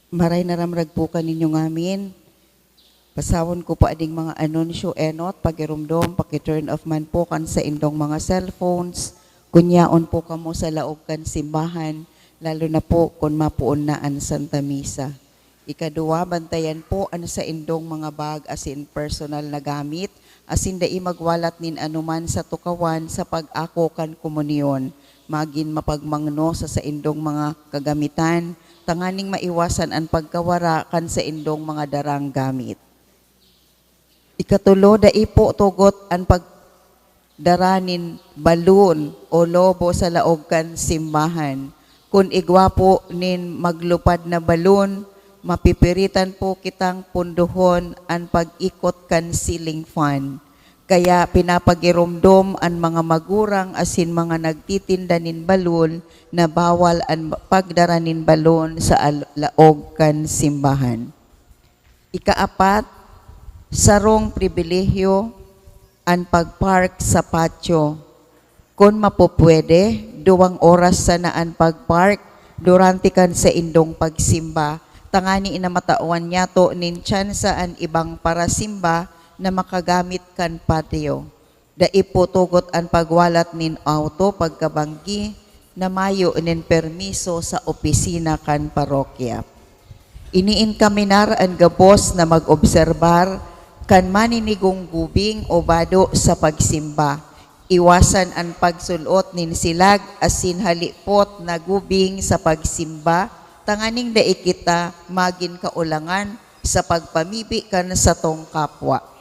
Maray naramrag po kaninyo ngamin. Pasawon ko pa ading mga anunsyo enot, pagirumdom, pakiturn off man po kan sa indong mga cellphones, kunyaon po kamo sa laog kan simbahan, lalo na po kung mapuon na an Santa Misa. Ikaduwa, bantayan po an sa indong mga bag asin personal na gamit, asin dai magwalat nin anuman sa tukawan sa pag-ako kan komunyon, magin mapagmangno sa indong mga kagamitan, tanganing maiwasan ang pagkawara kan sa indong mga darang gamit. Ikatulo, daipo tugot ang pagdaranin balon o lobo sa laog kan simbahan. Kung igwapo nin maglupad na balon, mapipiritan po kitang punduhon ang pag-ikot kan ceiling fan. Kaya pinapagirumdom ang mga magurang asin mga nagtitinda nin balon na bawal ang pagdaranin balon sa laog kan simbahan. Ikaapat, sarong pribilehyo ang pagpark sa patio. Kung mapupwede, 2 oras sana ang pagpark durante kan sa indong pagsimba. Tangani inamatawan niya to nin tsansa ang ibang parasimba na makagamit kan patio. Daiputugot ang pagwalat nin auto pagkabanggi na mayo nin permiso sa opisina kan parokya. Iniin kaminar ang gabos na mag-obserbar kan maninigong gubing o bado sa pagsimba. Iwasan ang pagsulot nin silag asin halipot na gubing sa pagsimba, tanganing daikita magin kaulangan sa pagpamipi kan sa tong kapwa.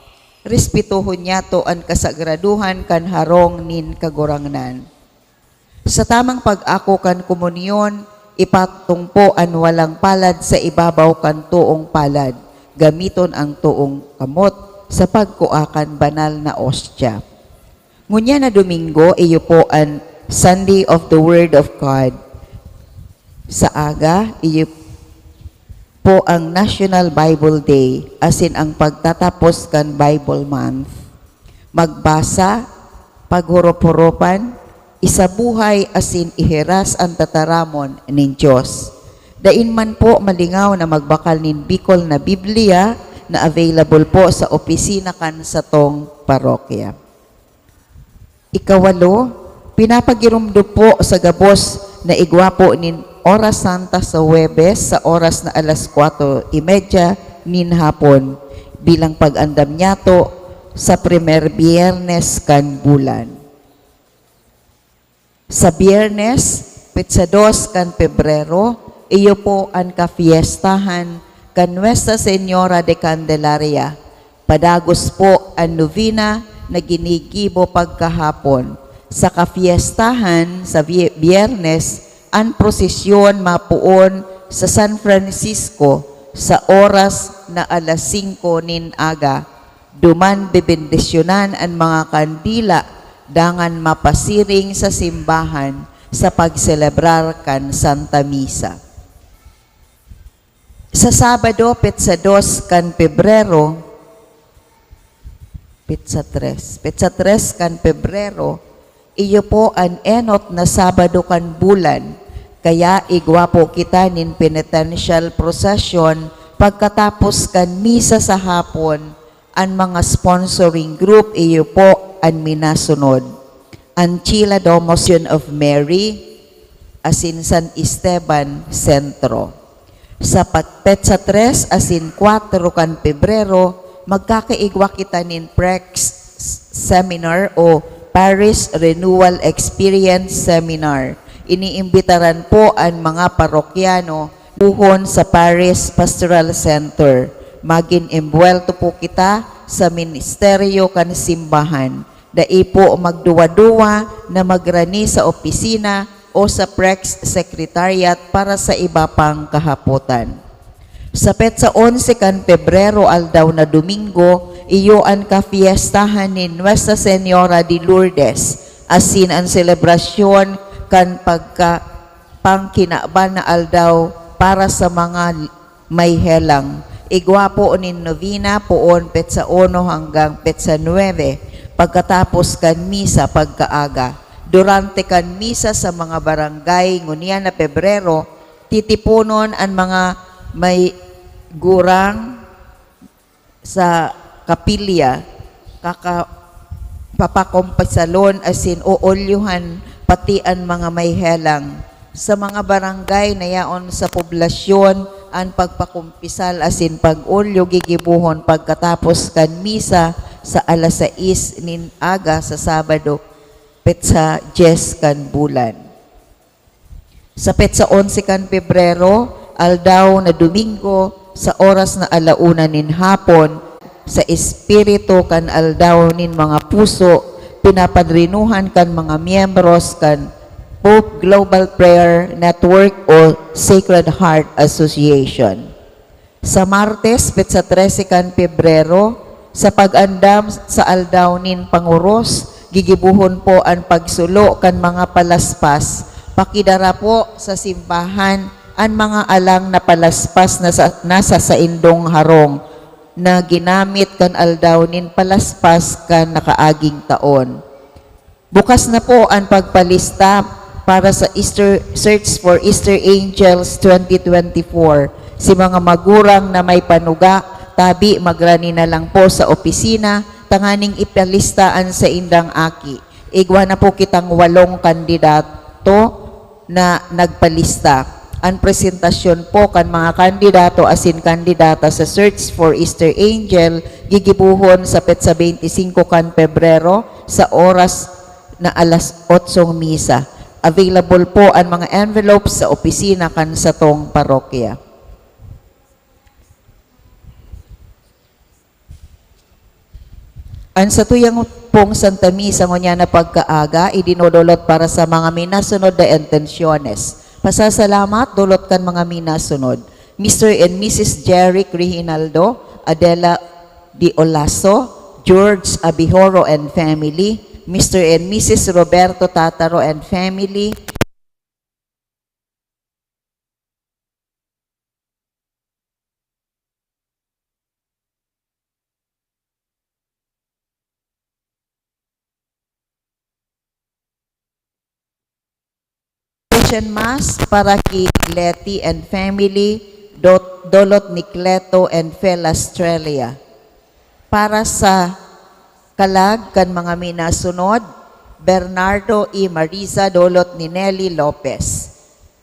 Respetuhon niya to ang kasagraduhan kan harong nin kagurangnan. Sa tamang pag-ako kan komunyon, ipatungpo ang walang palad sa ibabaw kan tuong palad. Gamiton ang tuong kamot sa pagkuakan banal na ostya. Ngunya na Domingo, iyo po ang Sunday of the Word of God. Sa aga, iyo po ang National Bible Day, asin ang pagtatapos kan Bible Month. Magbasa, paghurup-hurupan, isabuhay asin ihiras ang tataramon nin Diyos. Dain man po malingaw na magbakal nin Bicol na Biblia na available po sa opisina kan sa tong parokya. Ikawalo, pinapagirumdo po sa gabos na igwapo nin Oras Santa sa Huwebes sa oras na alas 4:30 nin hapon bilang pag-andam niya to sa primer biyernes kan bulan. Sa biyernes, petsa 2 kan Pebrero, iyo po ang kafiestahan kan Nuestra Señora de Candelaria. Padagos po ang novena na ginigibo pagkahapon. Sa kafiestahan sa biyernes, ang prosesyon mapuon sa San Francisco sa oras na alas 5 nin aga. Duman bibendisyonan ang mga kandila dangan mapasiring sa simbahan sa pagselebrar kan Santa Misa. Sa Sabado, petsa 2 kan Pebrero, petsa 3 kan Pebrero, iyo po ang enot na Sabado kan bulan, kaya igwapo kita nin penitential procession pagkatapos kan misa sa hapon, ang mga sponsoring group iyo po ang minasunod. Ang Chila Domotion of Mary, asin San Esteban Centro. Sa petsa 3 asin 4 kan Pebrero, magkakaigwa kita nin PREX Seminar o Paris Renewal Experience Seminar. Iniimbitaran po ang mga parokyano puhon sa Paris Pastoral Center. Maging embuelto po kita sa ministeryo kan simbahan. Dai po magduwa-duwa na magrani sa opisina o sa PREX Secretariat para sa iba pang kahaputan. Sa petsa 11 kan Pebrero aldaw na Domingo, iyo ang kafiestahan ni Nuestra Señora de Lourdes, asin ang selebrasyon kan pangkinaban na aldaw para sa mga may helang. Igwapo nin novena poon petsa 1 hanggang petsa 9, pagkatapos kan misa pagkaaga. Durante kan misa sa mga barangay ngunya na Pebrero, titipunon ang mga may gurang sa kapilya, papakompasalon asin uulyuhan pati ang mga may helang. Sa mga barangay na yaon sa poblasyon, ang pagpakumpisal asin pag-ulyo gigibuhon pagkatapos kan misa sa alas 6 nin aga sa Sabado, petsa 10 kan bulan. Sa petsa 11 kan Pebrero, aldaw na Domingo, sa oras na alauna nin hapon, sa espiritu kan aldaw nin mga puso, pinapadrinuhan kan mga miyembros kan Pope Global Prayer Network o Sacred Heart Association. Sa Martes, petsa 13 kan Pebrero, sa pag-andam sa aldaw nin panguros, gigibuhon po ang pagsulo kan mga palaspas, pakidara po sa simbahan ang mga alang na palaspas na nasa sa indong harong na ginamit kan aldaw nin palaspas kan nakaaging taon. Bukas na po ang pagpalista para sa Easter Search for Easter Angels 2024. Si mga magurang na may panuga, tabi magrani na lang po sa opisina, tanganing ipalistaan sa indang aki. Igwa na po kitang 8 kandidato na nagpalista. Ang presentasyon po kan mga kandidato asin kandidata sa Search for Easter Angel gigibuhon sa petsa 25 kan Pebrero sa oras na alas 8 misa. Available po ang mga envelopes sa opisina kan sa tong parokya. Ang sa tuyang pong Santa Misa ngunya na pagkaaga, idinodolot para sa mga minasunod na intensyones. Pasasalamat, dulot kan mga minasunod. Mr. and Mrs. Jeric Reginaldo, Adela Di Olaso, George Abihoro and family, Mr. and Mrs. Roberto Tataro and family, Christian Mass para kay Leti and family, Dolot Nicleto and Fel Australia. Para sa kalag kan mga minasunod, Bernardo E. Marisa, Dolot ni Nelly Lopez.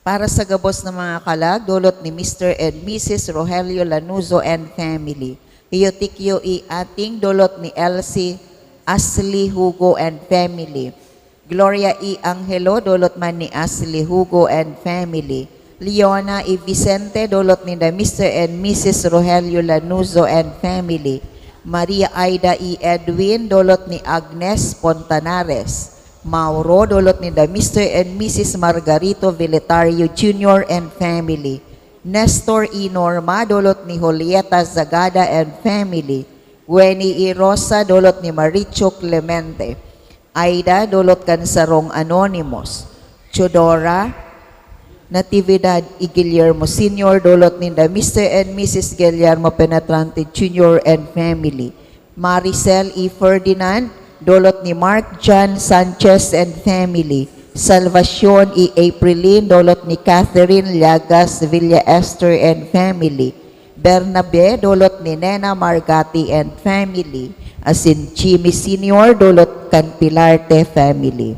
Para sa gabos ng mga kalag, Dolot ni Mr. and Mrs. Rogelio Lanuzo and family. Iotikyo E. Ating, Dolot ni Elsie Ashley Hugo and family. Gloria E. Angelo, dolot man ni Ashley Hugo and family. Leona E. Vicente, dolot ni Mr. and Mrs. Rogelio Lanuzo and family. Maria Aida E. Edwin, dolot ni Agnes Pontanares. Mauro, dolot ni Mr. and Mrs. Margarito Veletario Jr. and family. Nestor E. Norma, dolot ni Julieta Zagada and family. Weni E. Rosa, dolot ni Maricho Clemente. Aida, dolot kan sarong anonymous. Chodora Natividad I. Guillermo Sr., dolot ni Mr. and Mrs. Guillermo Penetrante Jr. and family. Maricel E. Ferdinand, dolot ni Mark John Sanchez and family. Salvacion E. Aprilin, dolot ni Catherine Llagas Villa Esther and family. Bernabe, dolot ni Nena Margati and family. Asin Jimmy Sr., dolot kan Pilarte family.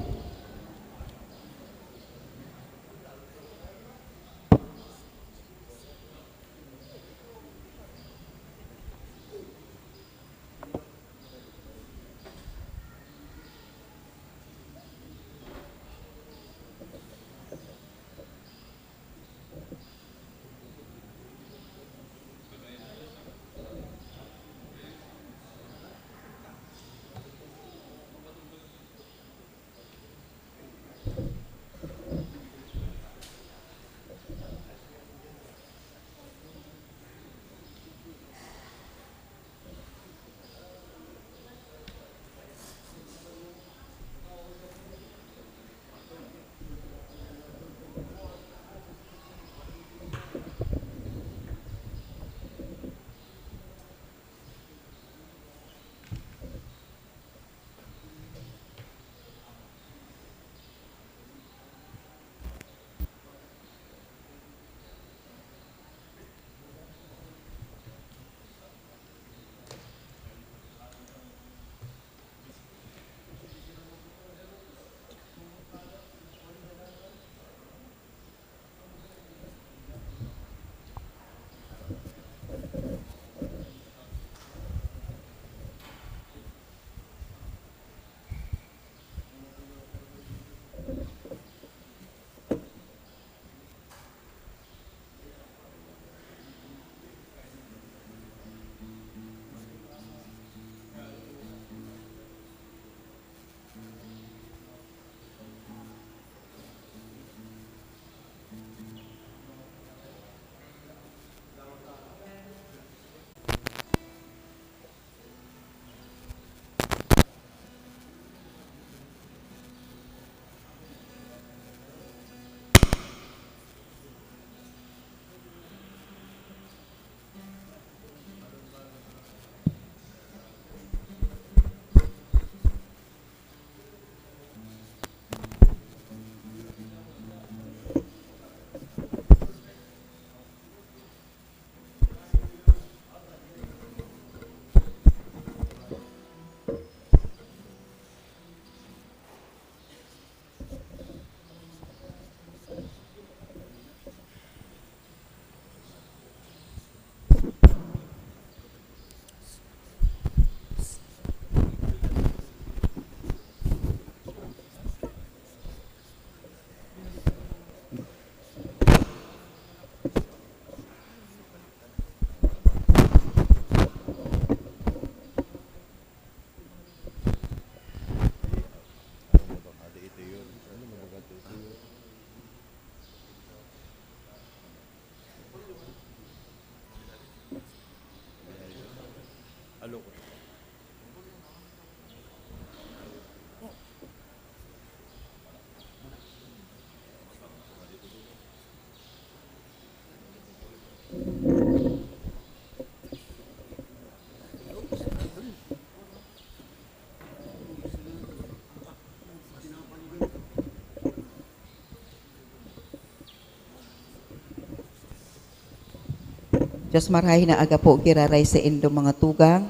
Diyos marahin na aga po kiraray sa indo mga tugang.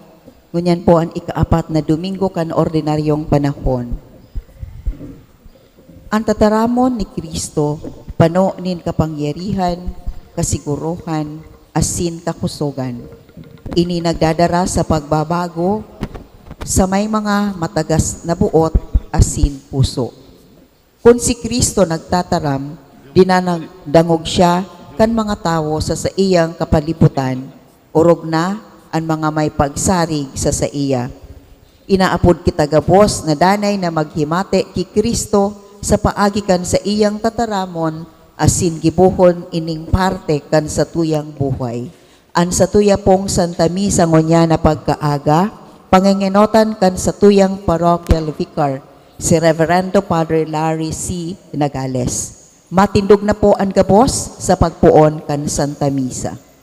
Ngunyan po ang ikaapat na Domingo kan ordinaryong panahon. Ang tataramon ni Kristo, pano nin kapangyarihan, kasiguruhan, asin kakusogan. Ini nagdadara sa pagbabago sa may mga matagas na buot, asin puso. Kung si Kristo nagtataram, dinanagdangog siya kan mga tao sa iyang kapaliputan, urog na ang mga may pagsarig sa iya. Inaapod kita gabos na danay na maghimate ki Kristo sa paagi kan sa iyang tataramon, asin gibuhon ining parte kan sa tuyang buhay. An sa tuya pong Santa Misa ngunya na pagkaaga, panginginotan kan sa tuyang parochial vicar, si Reverendo Padre Larry C. Nagales. Matindog na po ang gabos sa pagpuon kan Santa Misa. Sa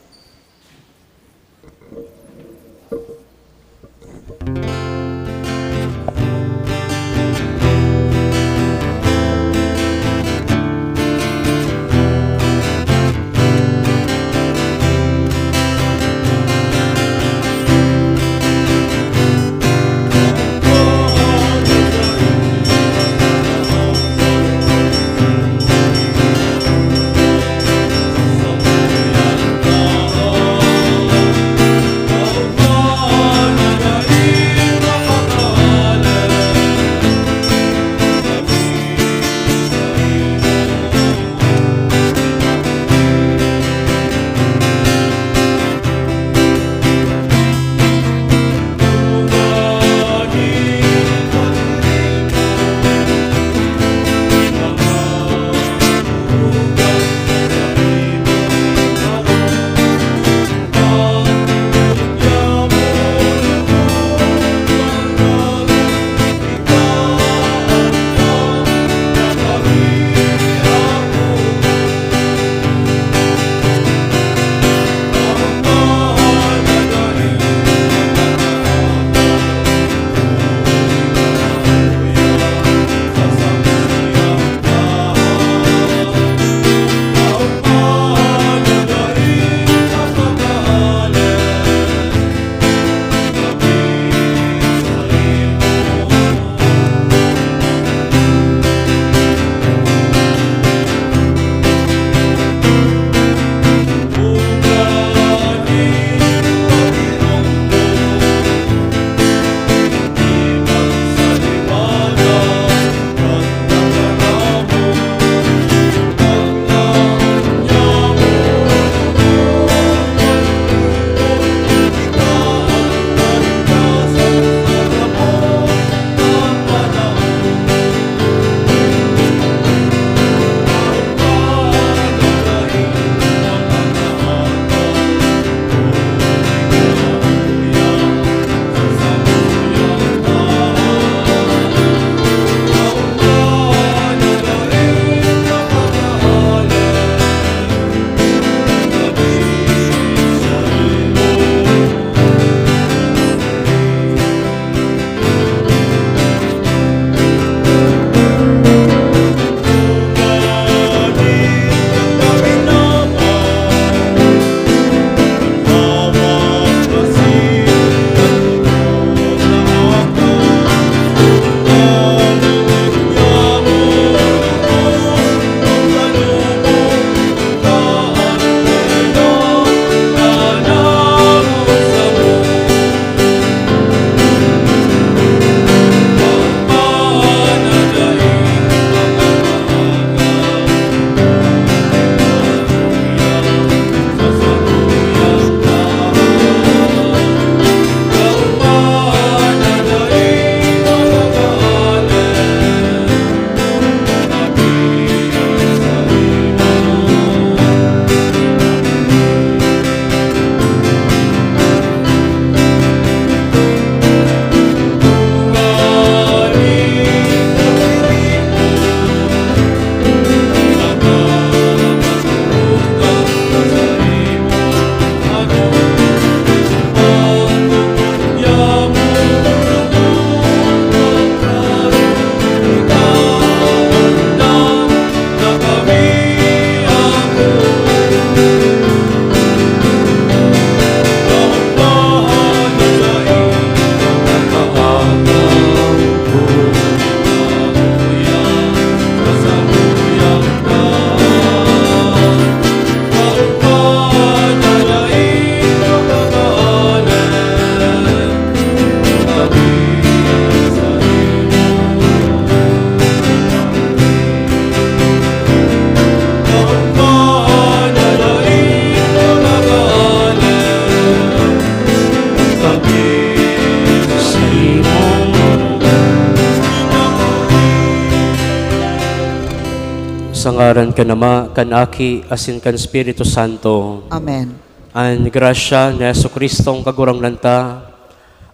aran kan Ama, kan Aki, asin kan Espiritu Santo. Amen. An grasya ni Yesu Kristong kagurangnan ta,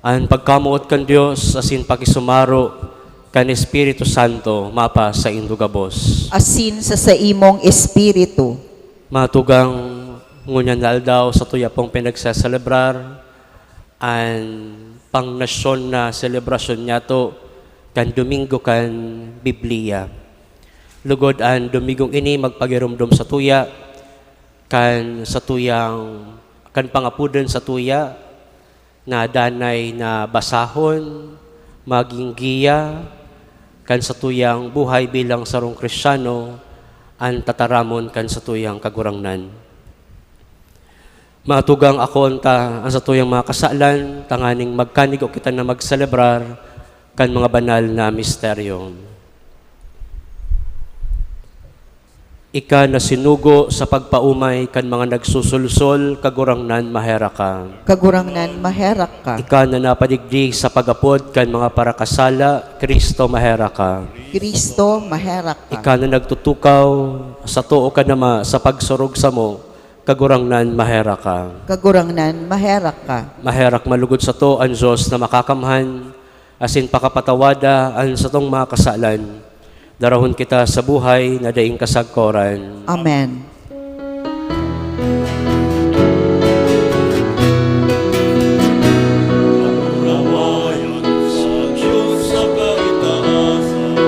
an pagkamuot kan Dios asin pakisumaro kan Espiritu Santo mapa sa indugabos. Asin sa imong espiritu. Matugang ngunyan na aldaw sa tuya pong pinagsaselebrar an pangnasyon na selebrasyon niya to kan Domingo kan Biblia. Lugod an Domingong ini magpagirumdum sa tuya kan sa tuyang kan pangapuden sa tuya na danay na basahon maging giya kan sa tuyang buhay bilang sarong Kristiyano an tataramon kan sa tuyang kagurangnan. Matugang ako ang sa tuyang mga kasalan tanganing magkanig o kita na magselebrar kan mga banal na misteryo. Ika na sinugo sa pagpaumay kan mga nagsusulsol, kagurangnan mahera ka. Kagurangnan maherak ka. Ika na napadigdig sa pagapod kan mga parakasala, Kristo mahera ka. Kristo maherak ka. Ika na nagtutukaw sa tuo ka nama sa pagsurog sa mo, kagurangnan mahera ka. Kagurangnan maherak ka. Maherak malugod sa to ang Diyos na makakamhan, asin pakapatawada ang sa tong mga kasalan. Darahon kita sa buhay na daing kasagkoran. Amen. Nawayan sa Diyos sa kaitaasan,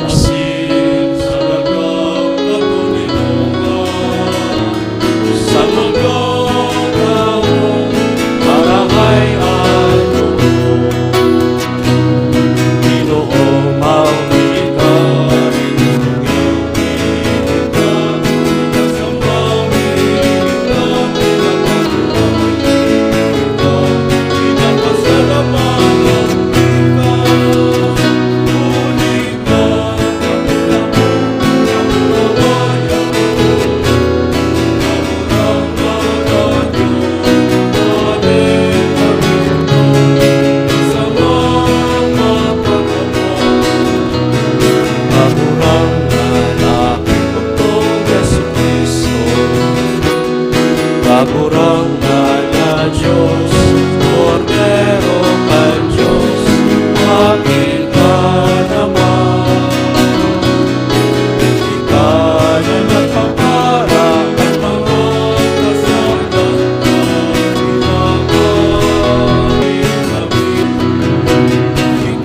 asin sa dagang katulinungan, sa mga taong barangay at loob. Ginoo maulikan, inugyang ilikan, inasamang ilikan, pinapatuloy ilikan, pinapasalamat ang ilikan, ulikan, kapulawayan mo, kamurang mga Diyos, aling pagkakot, sa mga Pagurang lalaki pagtong Yesu Cristo, pagurang na Diyos, Cordero ka Diyos, akin ka naman. Ika na nagpapara at mga kasalan na ilagay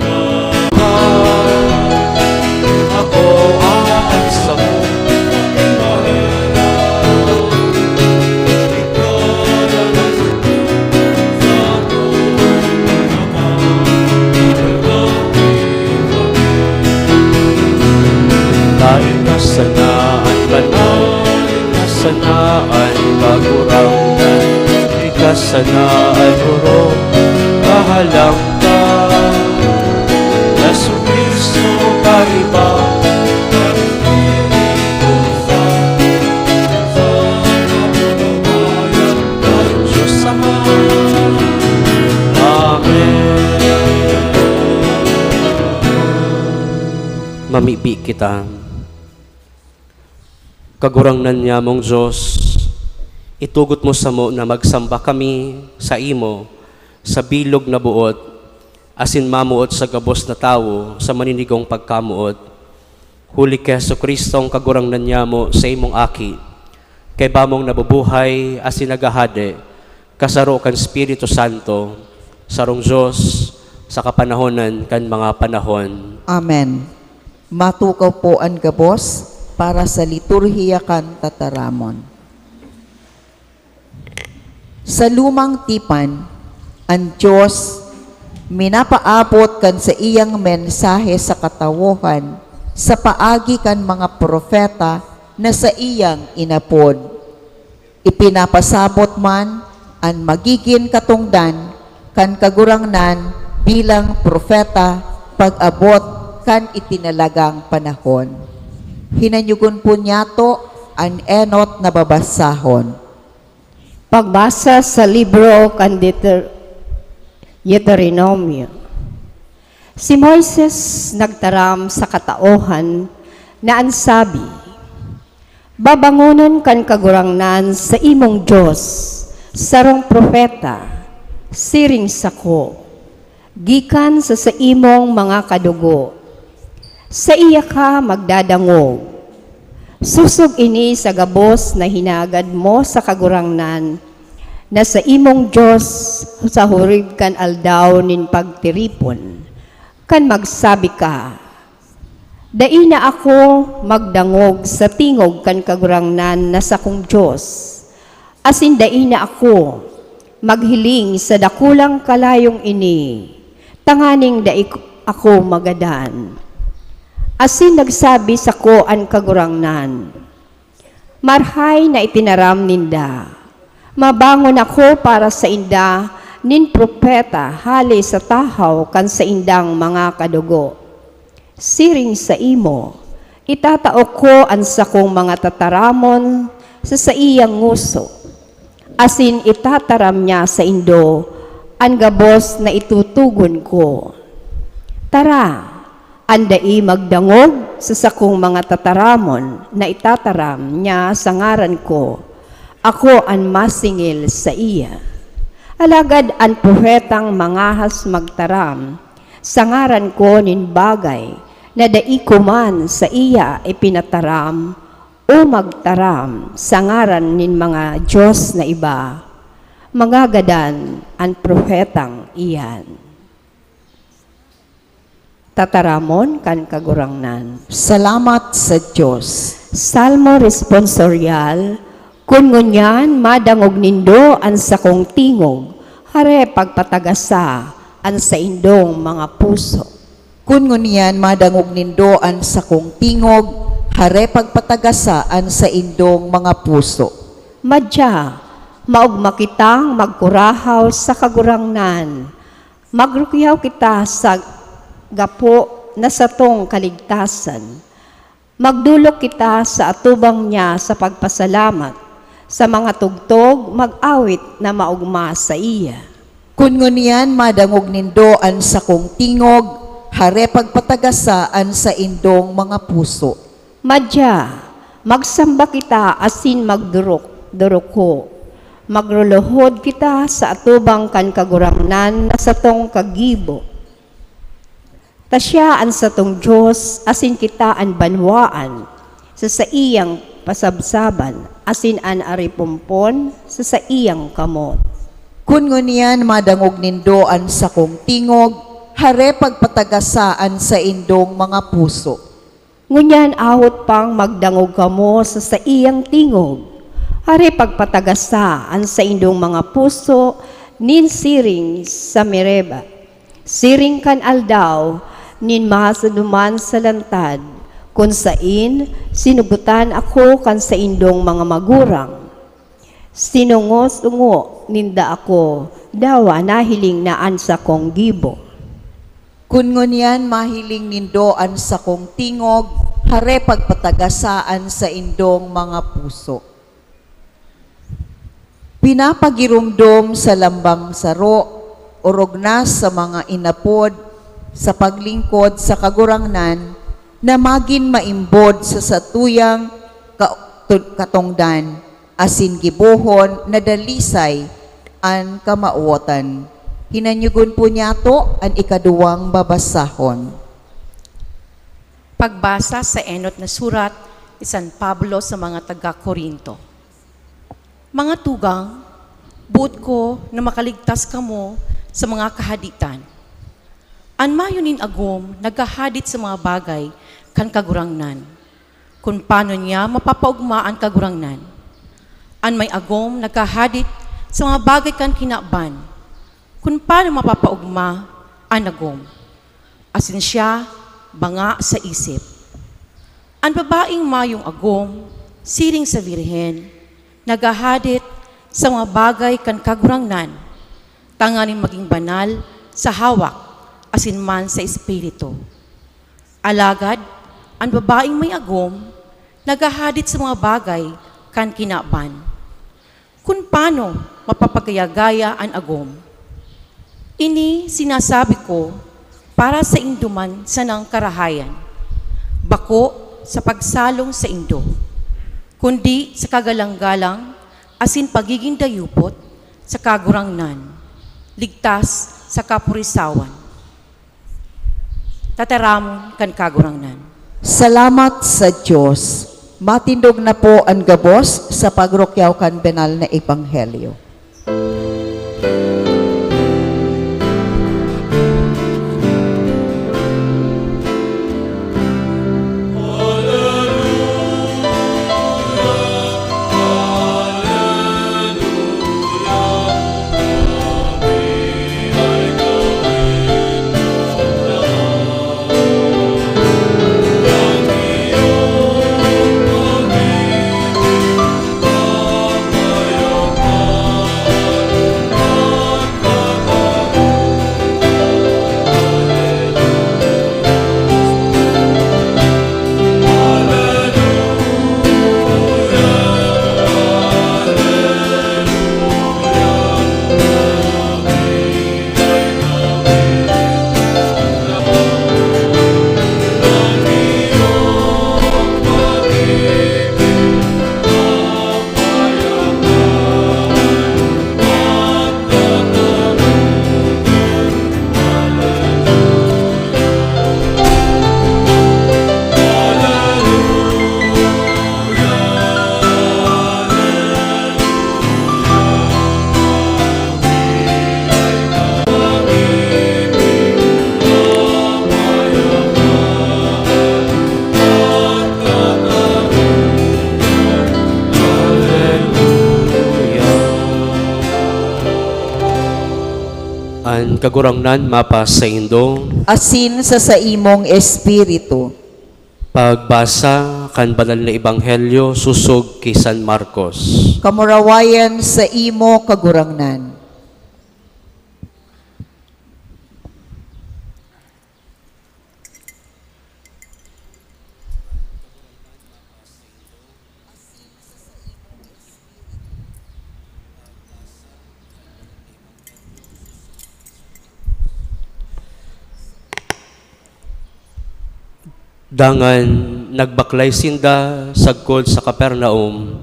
namin. Ako aalis sa mo, aking mahina. Ikaw na nagtutulong sa tuwing naman. Nagawin kami. Dahil kasanaan banal, kasanaan kagurangnan, kasanaan huro, kahalang ka. Yesu Cristo kaiba, Espiritu Santo, kabuhayan ng Diyos Ama. Amen. Mamibi kita. Kagurangnan niya mong Diyos, itugot mo sa mo na magsamba kami sa imo sa bilog na buot, asin mamuot sa gabos na tao sa maninigong pagkamuot. Huli kay Yesu Kristong kagurangnan niya mo sa imong aki, kay bamong nabubuhay asin nagahade, kasaro kan Espiritu Santo, sarong Diyos sa kapanahonan kan mga panahon. Amen. Matukaw po ang gabos para sa liturhiya kan tataramon. Sa lumang tipan, ang Diyos minapaabot kan sa iyang mensahe sa katawuhan sa paagi kan mga propeta na sa iyang inapod. Ipinapasabot man ang magiging katungdan kan kagurangnan bilang propeta pag-abot kan itinalagang panahon. Hinanyugon po niyato ang enot na babasahon. Pagbasa sa libro kan Deuteronomio. Si Moises nagtaram sa katauhan na ansabi, babangunan kan kagurangnan sa imong Diyos, sarong propeta, siring sako, gikan sa imong mga kadugo. Sa iya ka magdadangog. Susog ini sa gabos na hinagad mo sa kagurangnan, na sa imong Diyos sa hurib kan aldaw nin pagtiripon. Kan magsabi ka, dai na ako magdangog sa tingog kan kagurangnan na sa kong Diyos. Asin dai na ako maghiling sa dakulang kalayong ini, tanganing dai ako magadan. Asin nagsabi sa ko an kagurangnan, marhay na itinaram ninda, mabangon ako para sa inda nin propeta hali sa tahaw kan sa indang mga kadugo. Siring sa imo, itatao ko an sa kong mga tataramon sa iyang nguso. Asin itataram niya sa indo ang gabos na itutugon ko. Tara, andai magdangog sa sakong mga tataramon na itataram niya sa ngaran ko. Ako ang masingil sa iya. Alagad ang propetang mangahas magtaram sa ngaran ko nin bagay na daiko man sa iya ipinataram o magtaram sa ngaran nin mga Diyos na iba. Magagadan ang propetang iyan. Tataramon kan kagurangnan. Salamat sa Diyos. Salmo responsorial, kun ngunyan madangog nindo an sakong tingog, hare pagpatagasa an sa indong mga puso. Kun ngunyan madangog nindo an sakong tingog, hare pagpatagasaan sa indong mga puso. Madya, maugma kitang magkurahaw sa kagurangnan. Magrukyaw kita sa gapo na sa tong kaligtasan. Magdulok kita sa atubang niya sa pagpasalamat. Sa mga tugtog, mag-awit na maugma sa iya. Kun ngunyan madangog nindo an sakong tingog, hare pagpatagasaan sa indong mga puso. Madya, magsamba kita asin magdurok ko. Magruluhod kita sa atubang kan kagurangnan na sa tong kagibo. Tasya an sa tong Diyos, asin kita an banwaan, sa iyang pasabsaban, asin an aripumpon, sa iyang kamot. Kun ngunyan madangog nindo an sakong tingog, hare pagpatagasaan sa indong mga puso. Ngunyan ahot pang magdangog kamo sa iyang tingog, hare pagpatagasaan sa indong mga puso, nin siring sa Mereba. Siring kan aldaw, nin mahasaduman sa lantad, kung sain, sinugutan ako kan sa indong mga magurang. Sinungos-ungo, ninda ako, dawa nahiling naan sa kong gibo. Kun ngunyan mahiling nindo an sakong tingog, hare pagpatagasaan sa indong mga puso. Pinapagirumdom sa lambang saro, orog na sa mga inapod, sa paglingkod sa kagurangnan, na magin maimbod sa satuyang katongdan, asin gibuhon na dalisay an kamauotan. Hinanyugon po niya to ang ikaduwang babasahon. Pagbasa sa enot na surat ni San Pablo sa mga taga-Korinto. Mga tugang, buot ko na makaligtas kamo sa mga kahaditan. Anmayo nin agom nagahadit sa mga bagay kan kagurangnan. Kung paano niya mapapaugma ang kagurangnan. An may agom nagahadit sa mga bagay kan kinaban. Kung paano mapapaugma ang agom. Asin siya banga sa isip. Ang babaeng mayong agom, siring sa birhen, nagahadit sa mga bagay kan kagurangnan, tanganing maging banal sa hawak, asin man sa espiritu. Alagad, ang babaeng may agom, nagahadit sa mga bagay kan kinaban. Kung paano mapapagaya-gaya ang agom. Ini sinasabi ko para sa induman sa nang karahayan. Bako sa pagsalong sa indo, kundi sa kagalang-galang asin pagiging dayupot sa kagurangnan, ligtas sa kapurisawan. Tataramon kan kagurangnan. Salamat sa Diyos. Matindog na po ang gabos sa pagrukyaw kan banal na ebanghelyo. An kagurangnan mapas sa indo, Asin sa imong espiritu. pagbasa kan banal na ebanghelyo susog kay San Marcos. Kamurawayan sa imo kagurangnan. Dangan nagbaklay sinda sagkod sa Kapernaum,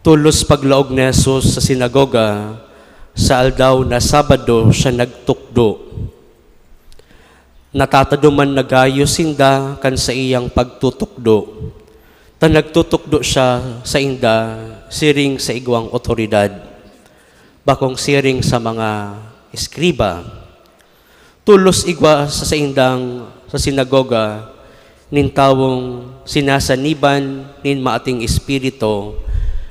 tulos paglaog ni Jesus sa sinagoga, sa aldaw na Sabado siya nagtukdo. Natataduman nagayo sinda kan sa iyang pagtutukdo. Ta nagtutukdo siya sa inda, siring sa igwang otoridad, bakong siring sa mga eskriba. Tulos igwa sa indang sa sinagoga, nin tawong sinasaniban nin maating espiritu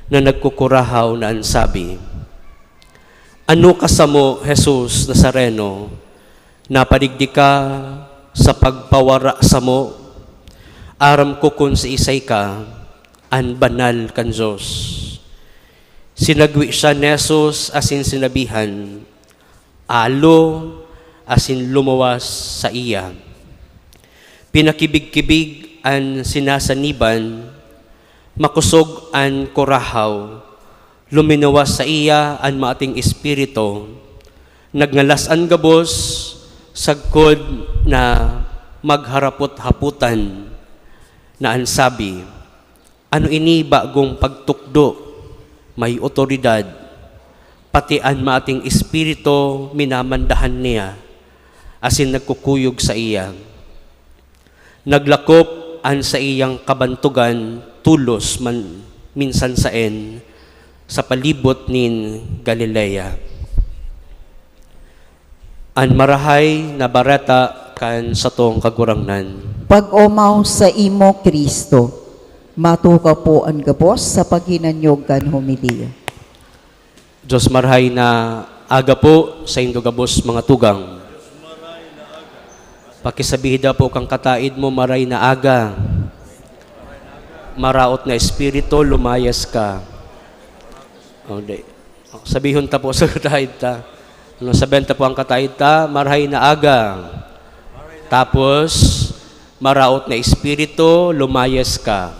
na nagkukurahaw na ansabi, ano kasamo, Jesus Nazareno, napadigdi ka sa pagpawara sa mo, aram ko kun sa isay ka, an banal kan Diyos. Sinagwi siya ni Jesus asin sinabihan, alo asin lumawas sa iya. Pinakibig-kibig an sinasaniban, makusog an kurahaw, luminawas sa iya an maating espiritu, nagngalas an gabos, sagkod na magharapot-haputan, na ansabi, ano ini bagong pagtukdo, may otoridad, pati an maating espiritu minamandahan niya, asin nagkukuyog sa iya. Naglakop an sa iyang kabantugan, tulos man minsan saen, sa palibot nin Galilea. An marahay na barata kan sa tong kagurangnan. Pag-umaw sa imo Kristo, matuka po ang gabos sa paghinanyog kan homilya. Diyos marahay na aga po sa indo gabos mga tugang. Pakisabihida po kang kataid mo, maray na aga. Maraot na espiritu, lumayas ka. Sabihon ta po sa kataid ta. Sabihin ta po ang kataid ta, maray na aga. Tapos, maraot na espiritu, lumayas ka.